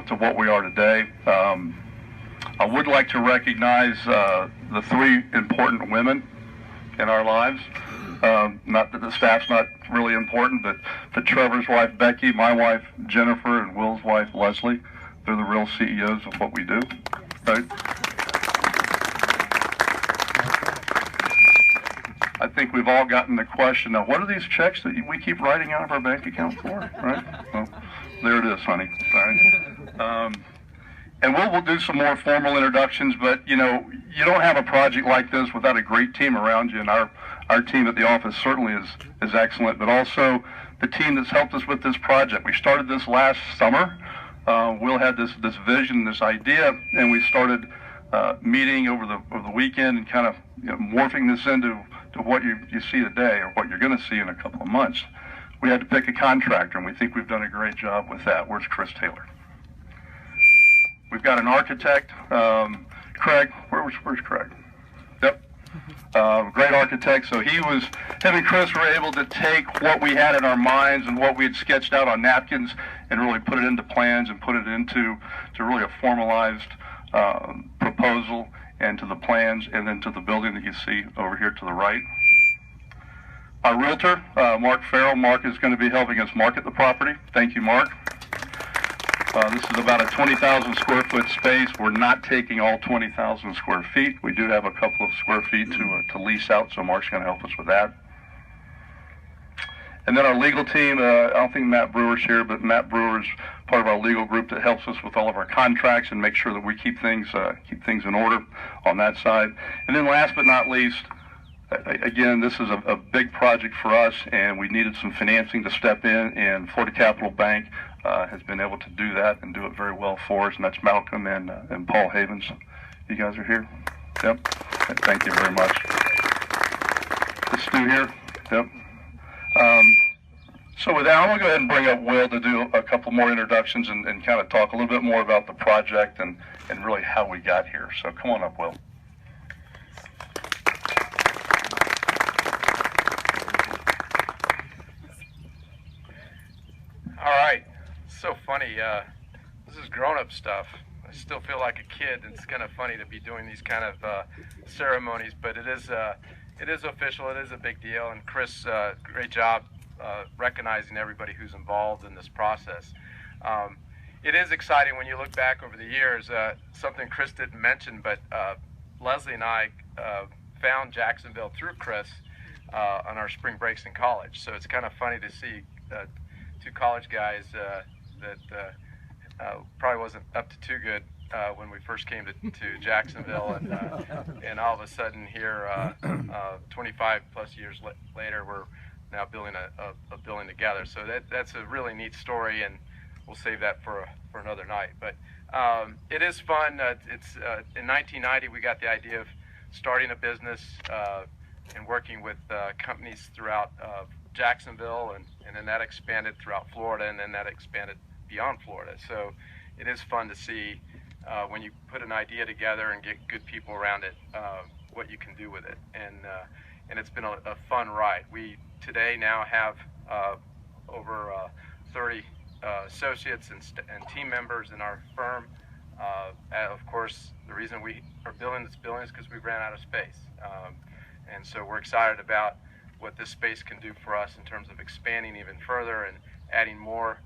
to what we are today. I would like to recognize the three important women in our lives. Not that the staff's not really important, but Trevor's wife, Becky, my wife, Jennifer, and Will's wife, Leslie, they're the real CEOs of what we do, right? I think we've all gotten the question, now, what are these checks that we keep writing out of our bank account for, right? Well, there it is, honey, all right? And we'll do some more formal introductions, but, you know, you don't have a project like this without a great team around you, and our team at the office certainly is excellent, but also the team that's helped us with this project. We started this last summer. Will had this vision, this idea, and we started meeting over the weekend and kind of, you know, morphing this into what you see today, or what you're going to see in a couple of months. We had to pick a contractor, and we think we've done a great job with that. Where's Chris Taylor? We've got an architect, Craig. Where's Craig? Yep. Great architect. So him and Chris were able to take what we had in our minds and what we had sketched out on napkins and really put it into plans and put it into really a formalized proposal, and to the plans, and then to the building that you see over here to the right. Our realtor, Mark Farrell. Mark is going to be helping us market the property. Thank you, Mark. This is about a 20,000 square foot space. We're not taking all 20,000 square feet. We do have a couple of square feet to lease out, so Mark's going to help us with that. And then our legal team, I don't think Matt Brewer's here, but Matt Brewer's part of our legal group that helps us with all of our contracts and make sure that we keep things in order on that side. And then last but not least, again, this is a big project for us, and we needed some financing to step in, and Florida Capital Bank has been able to do that and do it very well for us, and that's Malcolm and Paul Havens. You guys are here? Yep. Thank you very much. Is Stu here? Yep. So with that, I'm going to go ahead and bring up Will to do a couple more introductions and kind of talk a little bit more about the project and really how we got here. So come on up, Will. All right. So funny. This is grown-up stuff. I still feel like a kid. It's kind of funny to be doing these kind of ceremonies, but it is official. It is a big deal. And Chris, great job recognizing everybody who's involved in this process. It is exciting when you look back over the years. Something Chris didn't mention, but Leslie and I found Jacksonville through Chris on our spring breaks in college. So it's kind of funny to see two college guys that probably wasn't up to too good when we first came to Jacksonville, and all of a sudden here, 25 plus years later, we're now building a building together. So that's a really neat story, and we'll save that for another night. But it is fun. It's in 1990 we got the idea of starting a business and working with companies throughout Jacksonville, and then that expanded throughout Florida, and then that expanded beyond Florida. So it is fun to see when you put an idea together and get good people around it, what you can do with it. And it's been a fun ride. We today now have over 30 associates and team members in our firm. Of course, the reason we are building this building is because we ran out of space. And so we're excited about what this space can do for us in terms of expanding even further and adding more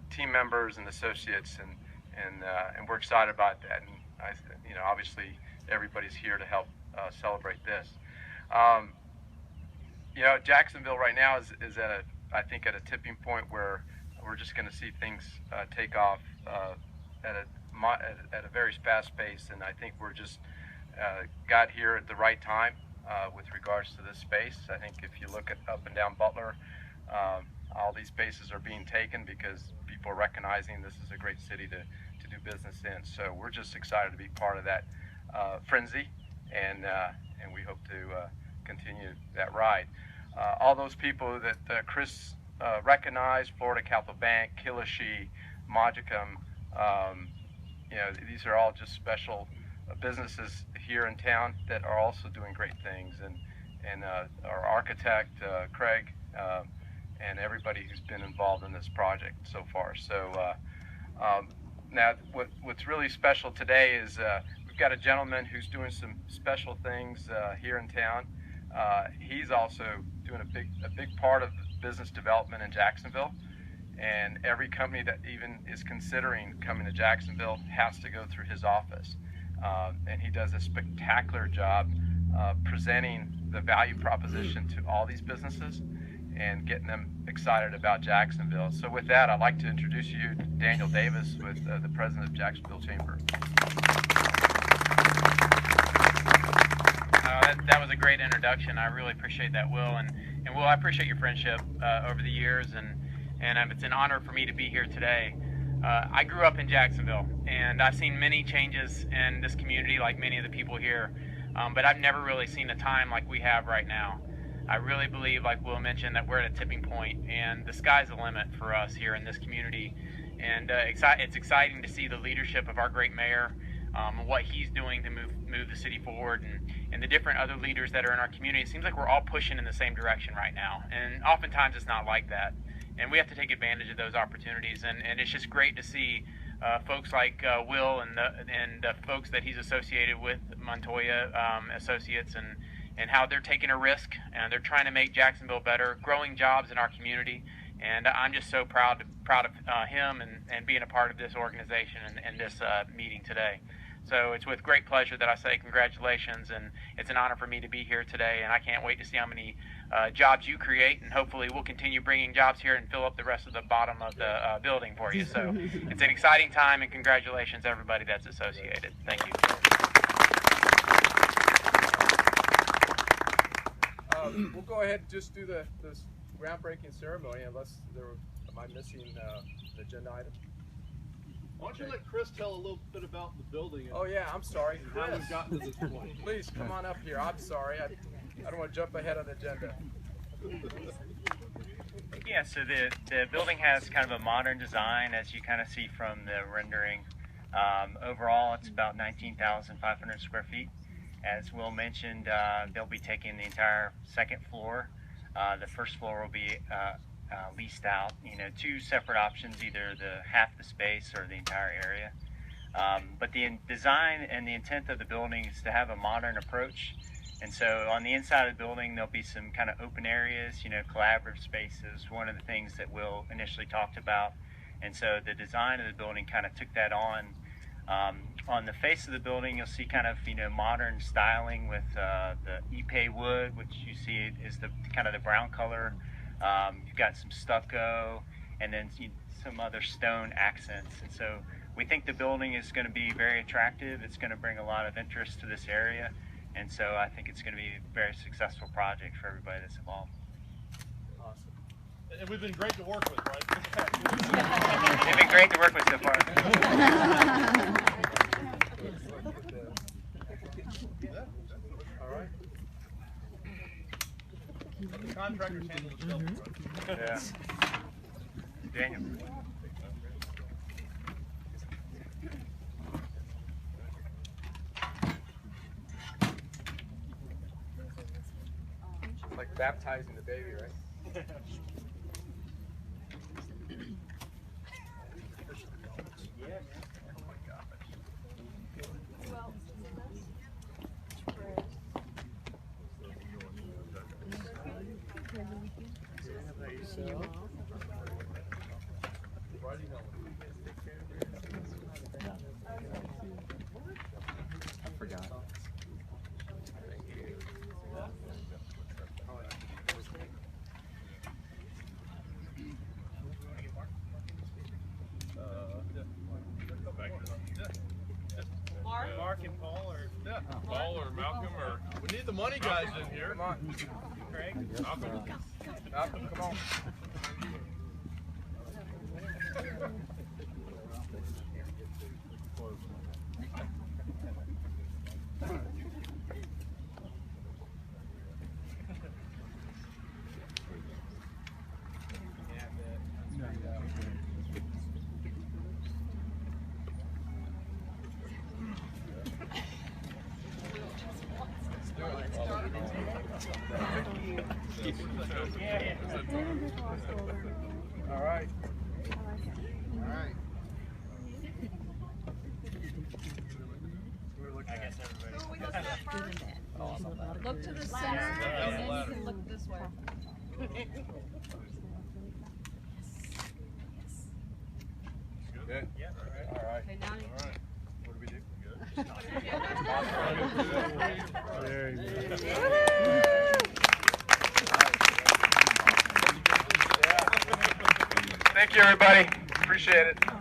team members and associates, and we're excited about that. And obviously everybody's here to help celebrate this. Jacksonville right now is I think at a tipping point where we're just going to see things take off at a very fast pace, and I think we're just got here at the right time with regards to this space. I think if you look at up and down Butler, all these spaces are being taken because people are recognizing this is a great city to do business in. So we're just excited to be part of that frenzy, and we hope to continue that ride. All those people that Chris recognized, Florida Capital Bank, Kilishi, Magicum, these are all just special businesses here in town that are also doing great things, and our architect Craig, and everybody who's been involved in this project so far. So Now, what's really special today is we've got a gentleman who's doing some special things here in town. He's also doing a big part of business development in Jacksonville, and every company that even is considering coming to Jacksonville has to go through his office. And he does a spectacular job presenting the value proposition to all these businesses and getting them excited about Jacksonville. So with that, I'd like to introduce you to Daniel Davis, with the president of Jacksonville Chamber. That was a great introduction. I really appreciate that, Will. And Will, I appreciate your friendship over the years, and it's an honor for me to be here today. I grew up in Jacksonville, and I've seen many changes in this community, like many of the people here, but I've never really seen a time like we have right now. I really believe, like Will mentioned, that we're at a tipping point, and the sky's the limit for us here in this community. And it's exciting to see the leadership of our great mayor, what he's doing to move the city forward, and the different other leaders that are in our community. It seems like we're all pushing in the same direction right now, and oftentimes it's not like that. And we have to take advantage of those opportunities, and it's just great to see folks like Will and the folks that he's associated with, Montoya Associates, and how they're taking a risk, and they're trying to make Jacksonville better, growing jobs in our community. And I'm just so proud of him and being a part of this organization and this meeting today. So it's with great pleasure that I say congratulations, and it's an honor for me to be here today, and I can't wait to see how many jobs you create, and hopefully we'll continue bringing jobs here and fill up the rest of the bottom of the building for you. So it's an exciting time, and congratulations to everybody that's associated. Thank you. We'll go ahead and just do the groundbreaking ceremony, unless am I missing an agenda item? Why don't you let Chris tell a little bit about the building? And oh yeah, I'm sorry, how Chris. we've gotten to this point. Please come on up here. I'm sorry, I don't want to jump ahead on the agenda. Yeah, so the building has kind of a modern design, as you kind of see from the rendering. Overall, it's about 19,500 square feet. As Will mentioned, they'll be taking the entire second floor. The first floor will be leased out, two separate options, either half the space or the entire area. But the design and the intent of the building is to have a modern approach. And so on the inside of the building, there'll be some kind of open areas, collaborative spaces, one of the things that Will initially talked about. And so the design of the building kind of took that on. On the face of the building, you'll see kind of modern styling with the Ipe wood, which you see is the kind of the brown color. You've got some stucco, and then some other stone accents. And so we think the building is going to be very attractive. It's going to bring a lot of interest to this area, and so I think it's going to be a very successful project for everybody that's involved. Awesome. And we've been great to work with, right? They've been great to work with so far. All right. The contractors handle the building. Yeah. Daniel. It's like baptizing the baby, right? Mark and Paul, or Paul or Malcolm, or we need the money guys in here. Come on. Craig, Malcolm. Malcolm, come on. Look to the center, and then you can look this way. Good? Yep. All right. Okay, now you. All right. What do we do? Very good. Thank you, everybody. Appreciate it.